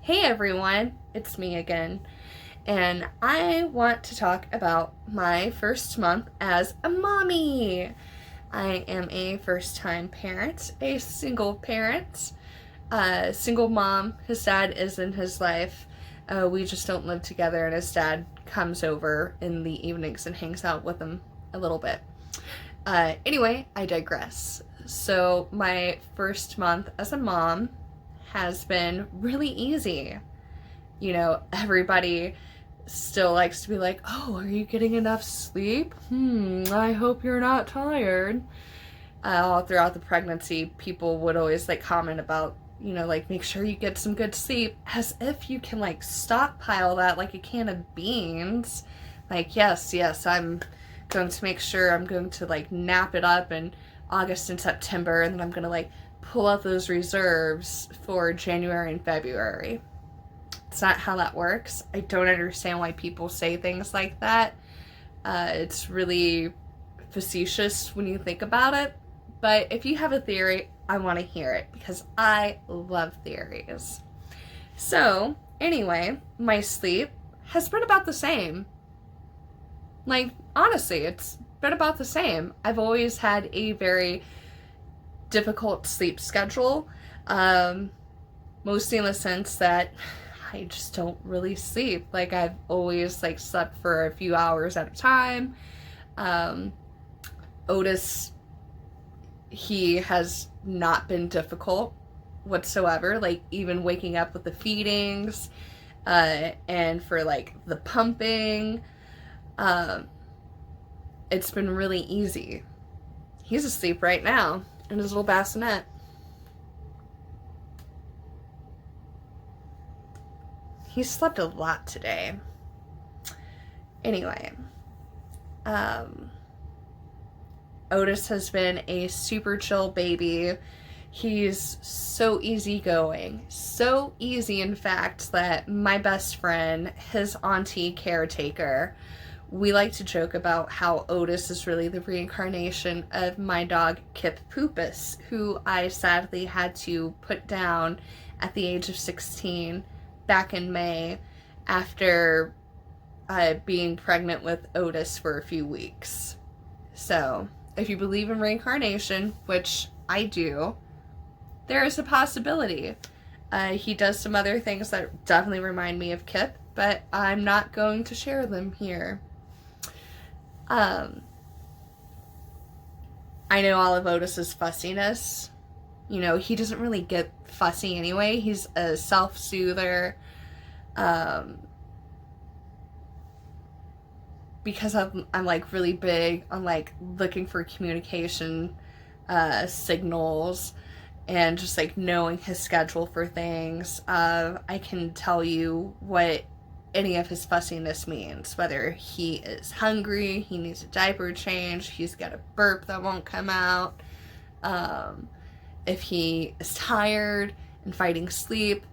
Hey everyone, it's me again, and I want to talk about my first month as a mommy. I am a first time parent, a single parent, single mom. His dad is in his life. We just don't live together, and his dad comes over in the evenings and hangs out with him a little bit. Anyway, I digress. So, my first month as a mom has been really easy. Everybody still likes to be like, oh, are you getting enough sleep? I hope you're not tired. All throughout the pregnancy, people would always like comment about, like make sure you get some good sleep, as if you can like stockpile that like a can of beans. Like, yes, I'm going to make sure I'm going to like nap it up in August and September, and then I'm going to like pull out those reserves for January and February. It's not how that works. I don't understand why people say things like that. It's really facetious when you think about it. But if you have a theory, I want to hear it because I love theories. So, anyway, my sleep has been about the same. Like, honestly, it's been about the same. I've always had a very difficult sleep schedule, mostly in the sense that I just don't really sleep. Like, I've always like slept for a few hours at a time. Otis, he has not been difficult whatsoever. Like, even waking up with the feedings, and for like the pumping, it's been really easy. He's asleep right now in his little bassinet. He slept a lot today. Anyway, Otis has been a super chill baby. He's so easygoing. So easy, in fact, that my best friend, his auntie caretaker, we like to joke about how Otis is really the reincarnation of my dog Kip Poopus, who I sadly had to put down at the age of 16 back in May after being pregnant with Otis for a few weeks. So, if you believe in reincarnation, which I do, there is a possibility. He does some other things that definitely remind me of Kip, but I'm not going to share them here. I know all of Otis's fussiness. He doesn't really get fussy anyway. He's a self-soother. Because I'm like really big on like looking for communication signals and just like knowing his schedule for things. I can tell you what any of his fussiness means, whether he is hungry, he needs a diaper change, he's got a burp that won't come out, if he is tired and fighting sleep,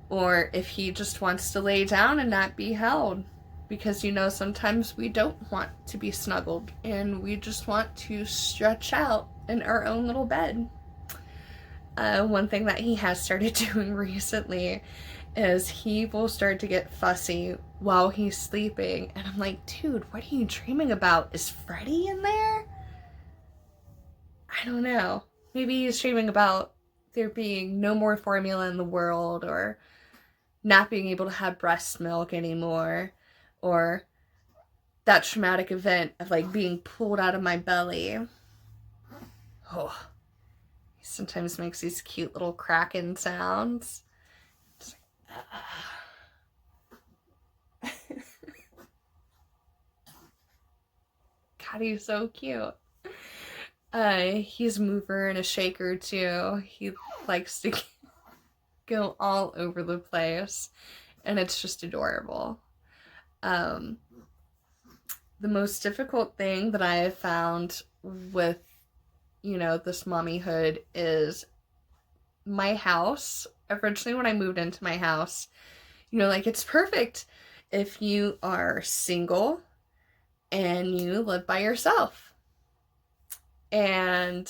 or if he just wants to lay down and not be held. Because sometimes we don't want to be snuggled and we just want to stretch out in our own little bed. One thing that he has started doing recently is he will start to get fussy while he's sleeping. And I'm like, dude, what are you dreaming about? Is Freddy in there? I don't know. Maybe he's dreaming about there being no more formula in the world, or not being able to have breast milk anymore, or that traumatic event of like being pulled out of my belly. Oh, he sometimes makes these cute little cracking sounds. Just like, God, he's so cute. He's a mover and a shaker too. He likes to go all over the place, and it's just adorable. The most difficult thing that I have found with, this mommyhood is my house. Originally, when I moved into my house, like it's perfect if you are single and you live by yourself. And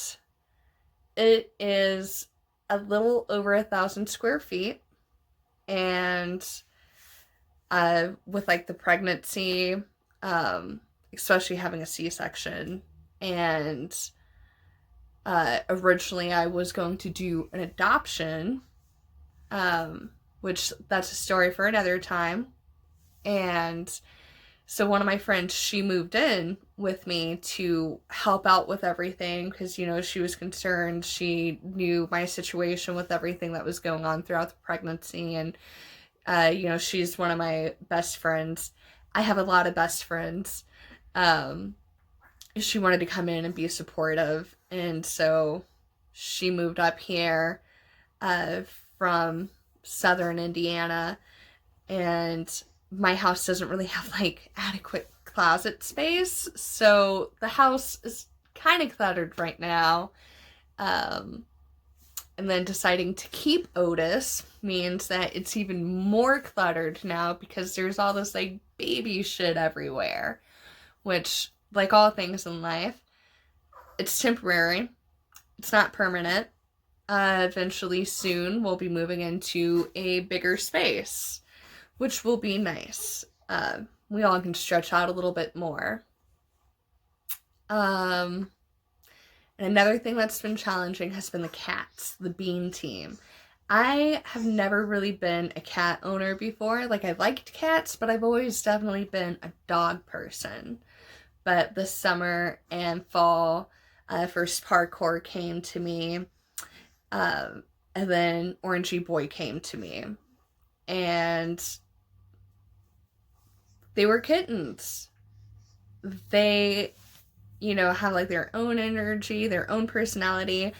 it is a little over 1,000 square feet. And with like the pregnancy, especially having a C-section, and originally I was going to do an adoption, which that's a story for another time. And so one of my friends, she moved in with me to help out with everything because, you know, she was concerned. She knew my situation with everything that was going on throughout the pregnancy. And, you know, she's one of my best friends. I have a lot of best friends. She wanted to come in and be supportive. And so she moved up here from southern Indiana. And my house doesn't really have like adequate closet space, so the house is kind of cluttered right now. And then deciding to keep Otis means that it's even more cluttered now because there's all this like baby shit everywhere, which, like all things in life, it's temporary. It's not permanent. Eventually soon we'll be moving into a bigger space, which will be nice. We all can stretch out a little bit more. And another thing that's been challenging has been the cats, the Bean team. I have never really been a cat owner before. Like, I liked cats, but I've always definitely been a dog person. But this summer and fall, first Parkour came to me, and then Orangey Boy came to me. And they were kittens. They, you know, have like their own energy, their own personality,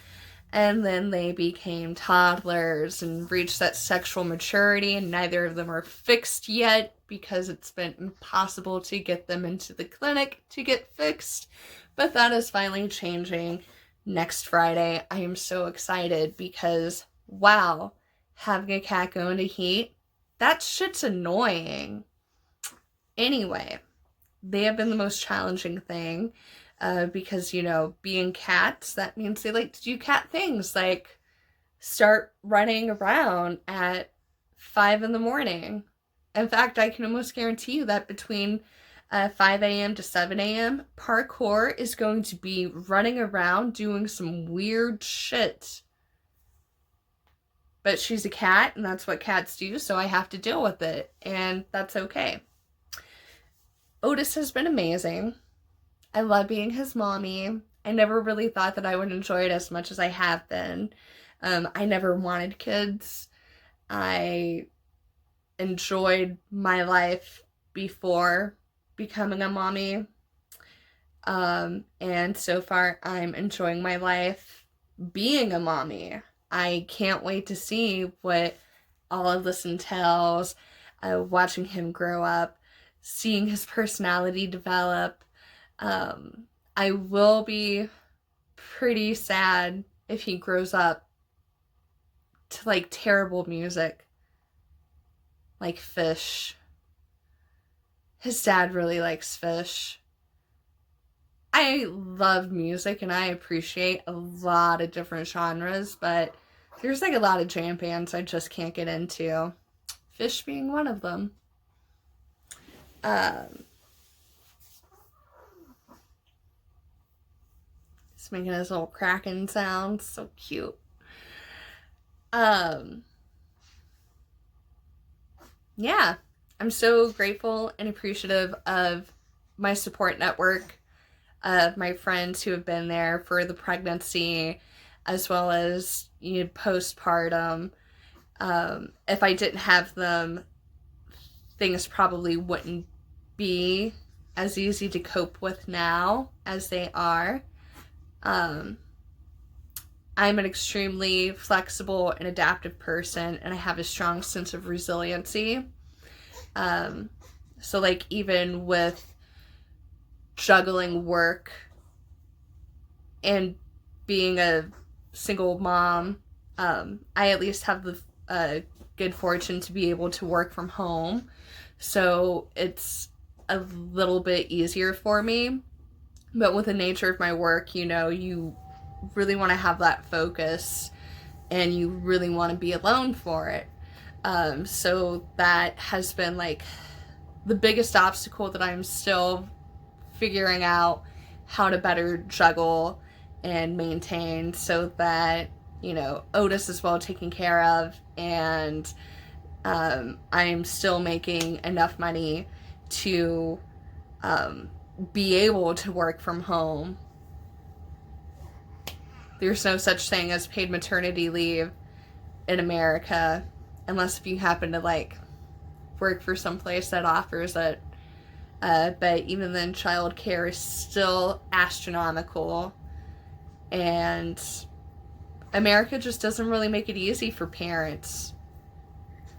and then they became toddlers and reached that sexual maturity, and neither of them are fixed yet because it's been impossible to get them into the clinic to get fixed. But that is finally changing next Friday. I am so excited because, wow, having a cat go into heat, that shit's annoying. Anyway, they have been the most challenging thing because, you know, being cats, that means they like to do cat things like start running around at 5 in the morning. In fact, I can almost guarantee you that between 5 a.m. to 7 a.m., Parkour is going to be running around doing some weird shit. But she's a cat, and that's what cats do, so I have to deal with it, and that's okay. Otis has been amazing. I love being his mommy. I never really thought that I would enjoy it as much as I have been. I never wanted kids. I enjoyed my life before becoming a mommy. And so far, I'm enjoying my life being a mommy. I can't wait to see what all of this entails, watching him grow up, seeing his personality develop. I will be pretty sad if he grows up to like terrible music, like Fish. His dad really likes Fish. I love music and I appreciate a lot of different genres, but there's like a lot of jam bands I just can't get into. Fish being one of them. He's making his little cracking sound. So cute. Yeah. I'm so grateful and appreciative of my support network, of my friends who have been there for the pregnancy, as well as, you know, postpartum. If I didn't have them, things probably wouldn't be as easy to cope with now as they are. I'm an extremely flexible and adaptive person, and I have a strong sense of resiliency. So like even with juggling work and being a single mom, I at least have the good fortune to be able to work from home. So it's a little bit easier for me. But with the nature of my work, you know, you really want to have that focus and you really want to be alone for it. So that has been like the biggest obstacle that I'm still figuring out how to better juggle and maintain, so that, you know, Otis is well taken care of, and I'm still making enough money to be able to work from home. There's no such thing as paid maternity leave in America, unless if you happen to like work for some place that offers it. But even then, childcare is still astronomical, and America just doesn't really make it easy for parents,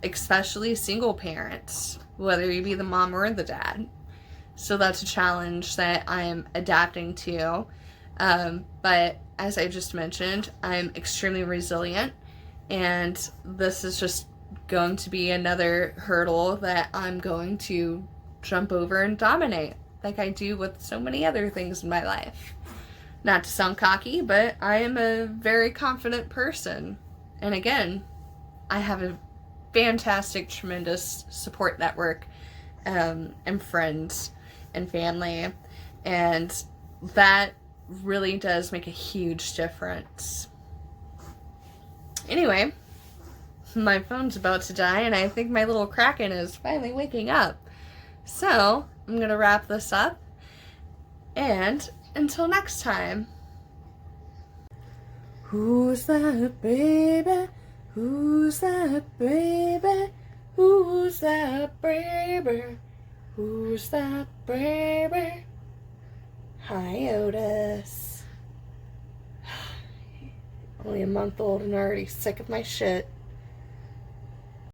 especially single parents, whether you be the mom or the dad. So that's a challenge that I'm adapting to. But as I just mentioned, I'm extremely resilient, and this is just going to be another hurdle that I'm going to jump over and dominate, like I do with so many other things in my life. Not to sound cocky, but I am a very confident person. And again, I have a fantastic, tremendous support network, and friends and family. And that really does make a huge difference. Anyway, my phone's about to die, and I think my little kraken is finally waking up. So, I'm going to wrap this up, and until next time. Who's that baby? Who's that baby? Who's that baby? Who's that baby? Hi, Otis. Only a month old and already sick of my shit.